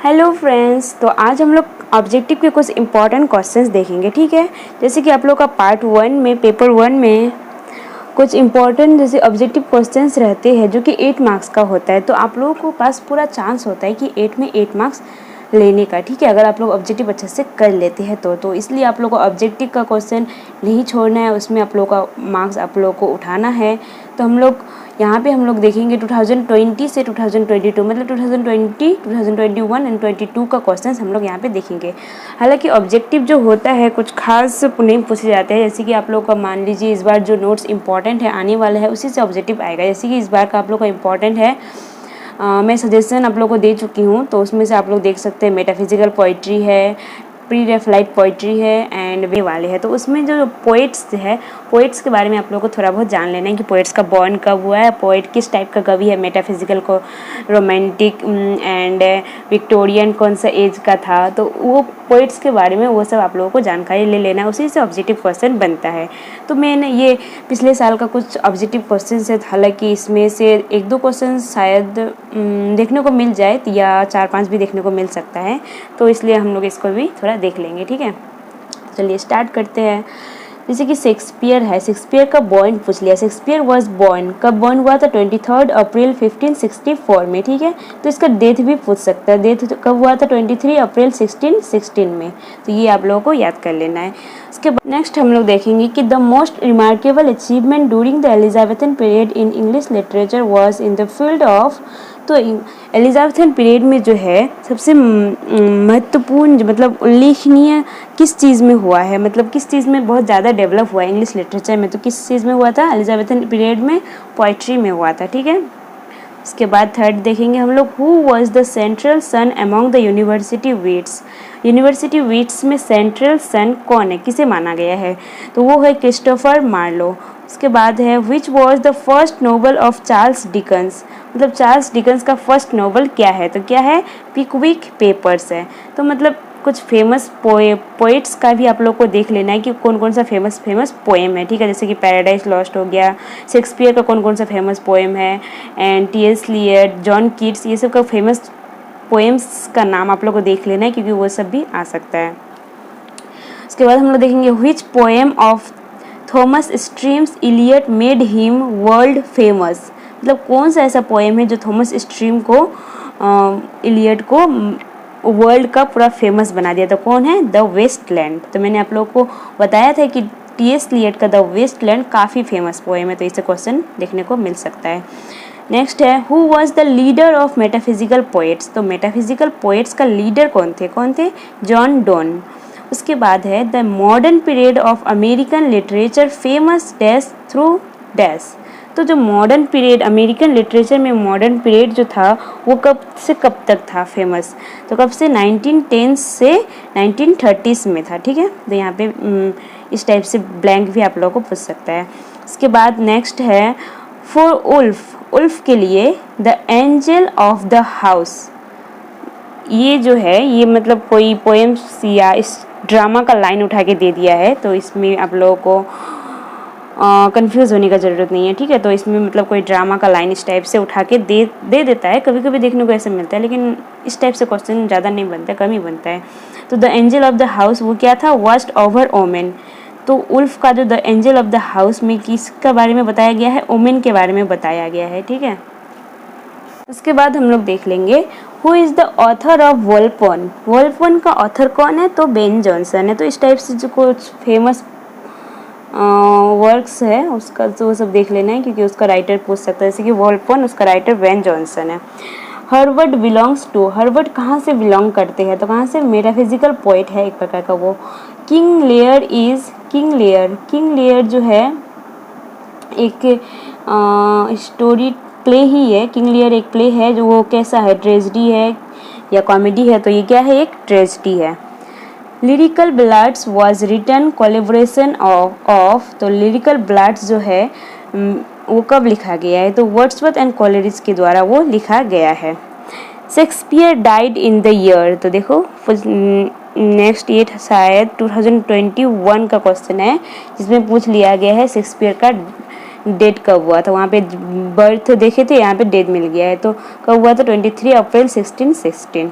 Hello friends, तो आज हम लोग ऑब्जेक्टिव के कुछ इंपॉर्टेंट क्वेश्चंस देखेंगे। ठीक है, जैसे कि आप लोग का पार्ट 1 में पेपर 1 में कुछ इंपॉर्टेंट जैसे ऑब्जेक्टिव क्वेश्चंस रहते हैं जो कि 8 मार्क्स का होता है। तो आप लोगों को पास पूरा चांस होता है कि 8 में 8 मार्क्स लेने का। ठीक है, अगर आप लोग ऑब्जेक्टिव अच्छे से कर लेते हैं तो इसलिए आप लोग को ऑब्जेक्टिव का क्वेश्चन नहीं छोड़ना है, उसमें आप लोग का मार्क्स आप लोग को उठाना है। तो हम लोग यहाँ पे हम लोग देखेंगे 2020 से 2022 मतलब 2020, 2021 एंड 22 का क्वेश्चन हम लोग यहाँ पे देखेंगे। हालांकि ऑब्जेक्टिव जो होता है कुछ खास नहीं पूछे जाते हैं, जैसे कि आप लोग का मान लीजिए इस बार जो नोट्स इंपॉर्टेंट है आने वाला है उसी से ऑब्जेक्टिव आएगा। जैसे कि इस बार का आप लोग का इंपॉर्टेंट है, मैं सजेशन आप लोग को दे चुकी हूँ, तो उसमें से आप लोग देख सकते हैं मेटाफिजिकल पोइट्री है, प्री रेफलाइट पोइट्री है एंड वे वाले हैं। तो उसमें जो पोइट्स है, पोइट्स के बारे में आप लोगों को थोड़ा बहुत जान लेना है कि पोइट्स का बॉर्न कब हुआ है, पोइट किस टाइप का कवि है, मेटाफिजिकल को रोमांटिक एंड विक्टोरियन कौन सा एज का था। तो वो पोइट्स के बारे में वो सब आप लोगों को जानकारी ले लेना है, उसी से ऑब्जेक्टिव क्वेश्चन बनता है। तो मैंने ये पिछले साल का कुछ ऑब्जेक्टिव क्वेश्चन है, हालांकि इसमें से 1-2 क्वेश्चन शायद देखने को मिल जाए या 4-5 भी देखने को मिल सकता है, तो इसलिए हम लोग इसको भी थोड़ा देख लेंगे। ठीक है, चलिए स्टार्ट करते हैं। जैसे कि शेक्सपियर है, शेक्सपियर का बॉर्न पूछ लिया। शेक्सपियर वॉज बॉर्न, कब बॉर्न हुआ था? 23 अप्रैल 1564 में। ठीक है, तो इसका डेथ भी पूछ सकता है, डेथ कब हुआ था? 23 अप्रैल 1616 में। तो ये आप लोगों को याद कर लेना है। उसके बाद नेक्स्ट हम लोग देखेंगे कि the most remarkable achievement during the Elizabethan period in English literature was in the field of. तो एलिजाबेथन पीरियड में जो है सबसे महत्वपूर्ण मतलब उल्लेखनीय किस चीज़ में हुआ है, मतलब किस चीज़ में बहुत ज़्यादा डेवलप हुआ है इंग्लिश लिटरेचर में, तो किस चीज़ में हुआ था? एलिजाबेथन पीरियड में पोइट्री में हुआ था। ठीक है, उसके बाद थर्ड देखेंगे हम लोग, who was the central sun among the university wits. University wits में सेंट्रल सन कौन है, किसे माना गया है? तो वो है क्रिस्टोफर मार्लो। उसके बाद है which was the first novel of Charles Dickens, मतलब चार्ल्स डिकन्स का फर्स्ट नोवेल क्या है? तो क्या है? पिकविक पेपर्स है। तो मतलब कुछ फेमस पोइट्स का भी आप लोग को देख लेना है कि कौन कौन सा फेमस पोएम है। ठीक है, जैसे कि पैराडाइज लॉस्ट हो गया, शेक्सपियर का कौन कौन सा फेमस पोएम है, and T S. Eliot, John Keats, ये सब का फेमस पोएम्स का नाम आप लोग को देख लेना है, क्योंकि वो सब भी आ सकता है। उसके बाद हम लोग देखेंगे which poem of Thomas Stearns Eliot made him world famous, मतलब कौन सा ऐसा पोएम है जो थॉमस स्ट्रीम को इलियट को वर्ल्ड का पूरा फेमस बना दिया। तो कौन है? The waste land. तो मैंने आप लोग को बताया था कि टी.एस. एलियट का द वेस्टलैंड काफ़ी फेमस पोएम है, तो इससे क्वेश्चन देखने को मिल सकता है। नेक्स्ट है who was the leader of metaphysical poets. तो मेटाफिजिकल पोएट्स का लीडर कौन थे? John Donne. उसके बाद है the modern period of American literature famous dash through dash. तो जो मॉडर्न पीरियड अमेरिकन लिटरेचर में मॉडर्न पीरियड जो था वो कब से कब तक था फेमस? तो कब से? 1910 से 1930s में था। ठीक है, तो यहाँ पे इस टाइप से ब्लैंक भी आप लोगों को पूछ सकता है। उसके बाद नेक्स्ट है फॉर उल्फ, उल्फ के लिए the angel of the house. ये जो है ये मतलब कोई पोएम्स या इस ड्रामा का लाइन उठा के दे दिया है, तो इसमें आप लोगों को कंफ्यूज होने का ज़रूरत नहीं है। ठीक है, तो इसमें मतलब कोई ड्रामा का लाइन इस टाइप से उठा के दे देता है, कभी कभी देखने को ऐसे मिलता है, लेकिन इस टाइप से क्वेश्चन ज़्यादा नहीं बनता है, कम ही बनता है। तो the angel of the house वो क्या था? Watched over women. तो उल्फ का जो the angel of the house में किसके बारे में बताया गया है? ओमेन के बारे में बताया गया है। ठीक है, उसके बाद हम लोग देख लेंगे who is the author of Volpone. Volpone का ऑथर कौन है? तो बेन जॉनसन है। तो इस टाइप से जो कुछ फेमस वर्क्स है उसका तो वो सब देख लेना है, क्योंकि उसका राइटर पूछ सकता है। जैसे कि वोल्पोन, उसका राइटर बेन जॉनसन है। हर्वर्ड बिलोंग्स टू, हर्वर्ड कहाँ से बिलोंग करते हैं? तो कहाँ से? मेटाफिजिकल पोइट है एक प्रकार का वो। King Lear is, King Lear जो है एक स्टोरी प्ले ही है। किंग लियर एक प्ले है जो वो कैसा है? ट्रेजेडी है या कॉमेडी है? तो ये क्या है? एक ट्रेजेडी है। Lyrical ballads was written collaboration of. तो लिरिकल ब्लड्स जो है वो कब लिखा गया है? तो वर्ड्सवर्थ एंड कोलेरिज के द्वारा वो लिखा गया है। Shakespeare died in the year. तो देखो नेक्स्ट ये शायद 2021 का क्वेश्चन है, जिसमें पूछ लिया गया है शेक्सपियर का डेट कब हुआ था। वहाँ पे बर्थ देखे थे, यहाँ पे डेट मिल गया है। तो कब हुआ था? 23 April 1616।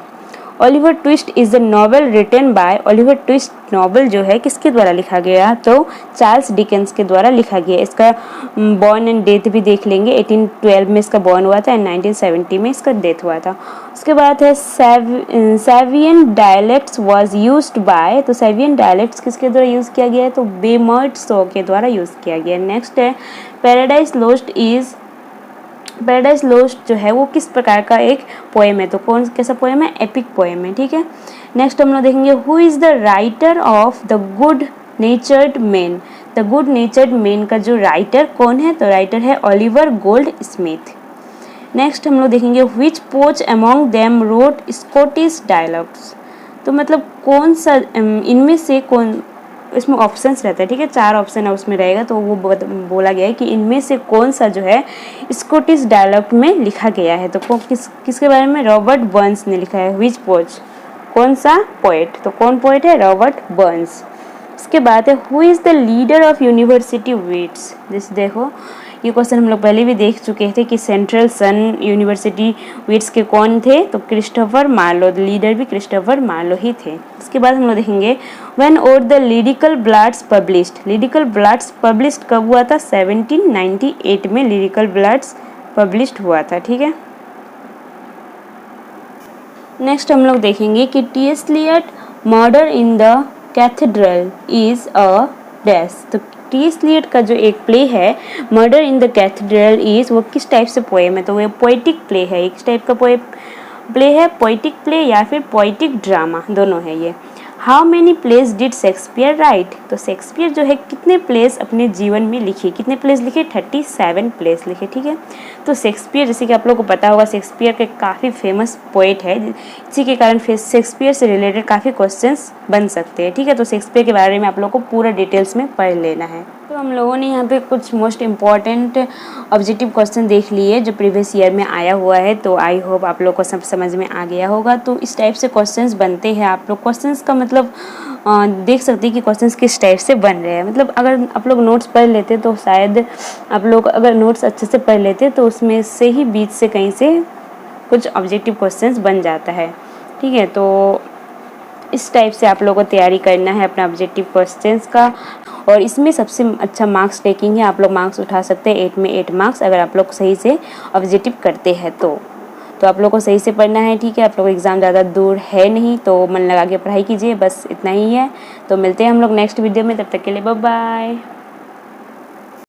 Oliver Twist is the novel written by, Oliver Twist novel जो है किसके द्वारा लिखा गया, तो चार्ल्स डिकेंस के द्वारा लिखा गया। इसका बॉर्न एंड डेथ भी देख लेंगे, 1812 में इसका बॉर्न हुआ था एंड 1970 में इसका डेथ हुआ था। उसके बाद है सेवियन डायलेक्ट्स वाज यूज्ड बाय, तो सेवियन डायलेक्ट्स किसके द्वारा यूज़ किया गया है, तो बेमर्ट शो के द्वारा यूज़ किया गया। नेक्स्ट है paradise lost is, paradise lost जो है वो किस प्रकार का एक पोएम है, तो कौन कैसा पोएम है, एपिक पोएम है, ठीक है। नेक्स्ट हम लोग देखेंगे who is the writer of the good नेचर्ड man, the good नेचर्ड man का जो राइटर कौन है, तो राइटर है ओलिवर गोल्ड स्मिथ। नेक्स्ट हम लोग देखेंगे which poet among them wrote Scottish dialogues, तो मतलब कौन सा इनमें से कौन, इसमें ऑप्शंस रहता है, ठीक है, 4 ऑप्शन है उसमें रहेगा, तो वो बोला गया है कि इनमें से कौन सा जो है स्कॉटिश डायलॉग में लिखा गया है, तो किसके बारे में, रॉबर्ट बर्न्स ने लिखा है। विच पोच, कौन सा पोएट, तो कौन पोएट है, रॉबर्ट बर्न्स। इसके बाद है who is the leader of university weeds, जैसे देखो ये क्वेश्चन हम लोग पहले भी देख चुके थे कि सेंट्रल सन यूनिवर्सिटी वीट्स के कौन थे, तो क्रिस्टोफर मार्लो, लीडर भी क्रिस्टोफर मार्लो ही थे। इसके बाद हम लोग देखेंगे व्हेन और the lyrical bloods published, lyrical bloods published कब हुआ था, 1798 में लिरिकल ब्लड्स पब्लिश्ड हुआ था, ठीक है। नेक्स्ट हम लोग देखेंगे कि T S. Eliot murder in the cathedral is a dash, तो टी.एस. एलियट का जो एक प्ले है murder in the cathedral is, वो किस टाइप से पोएम है, तो वो पोएटिक प्ले है, एक टाइप का प्ले है, पोएटिक प्ले या फिर पोएटिक ड्रामा, दोनों है ये। How many place did Shakespeare right, तो शेक्सपियर जो है कितने प्लेस अपने जीवन में लिखे, कितने प्लेस लिखे, 37 प्लेस लिखे, ठीक है। तो शेक्सपियर जैसे कि आप लोगों को पता होगा शेक्सपियर के काफ़ी फेमस पोएट है, इसी के कारण शेक्सपियर से रिलेटेड काफ़ी क्वेश्चंस बन सकते हैं, ठीक है। तो शेक्सपियर के बारे में आप लोगों को पूरा डिटेल्स में पढ़ लेना है। तो हम लोगों ने यहाँ पे कुछ मोस्ट इम्पॉर्टेंट ऑब्जेक्टिव क्वेश्चन देख लिए जो प्रीवियस ईयर में आया हुआ है, तो आई होप आप लोग को सब समझ में आ गया होगा। तो इस टाइप से क्वेश्चंस बनते हैं, आप लोग क्वेश्चंस का मतलब देख सकते हैं कि क्वेश्चंस किस टाइप से बन रहे हैं। मतलब अगर आप लोग नोट्स पढ़ लेते तो शायद आप लोग अगर नोट्स अच्छे से पढ़ लेते तो उसमें से ही बीच से कहीं से कुछ ऑब्जेक्टिव क्वेश्चंस बन जाता है, ठीक है। तो इस टाइप से आप लोगों को तैयारी करना है अपना ऑब्जेक्टिव क्वेश्चंस का, और इसमें सबसे अच्छा मार्क्स टेकिंग है, आप लोग मार्क्स उठा सकते हैं 8 में 8 मार्क्स अगर आप लोग सही से ऑब्जेक्टिव करते हैं तो आप लोग को सही से पढ़ना है, ठीक है। आप लोग एग्ज़ाम ज़्यादा दूर है नहीं, तो मन लगा के पढ़ाई कीजिए, बस इतना ही है। तो मिलते हैं हम लोग नेक्स्ट वीडियो में, तब तक के लिए बाय बाय।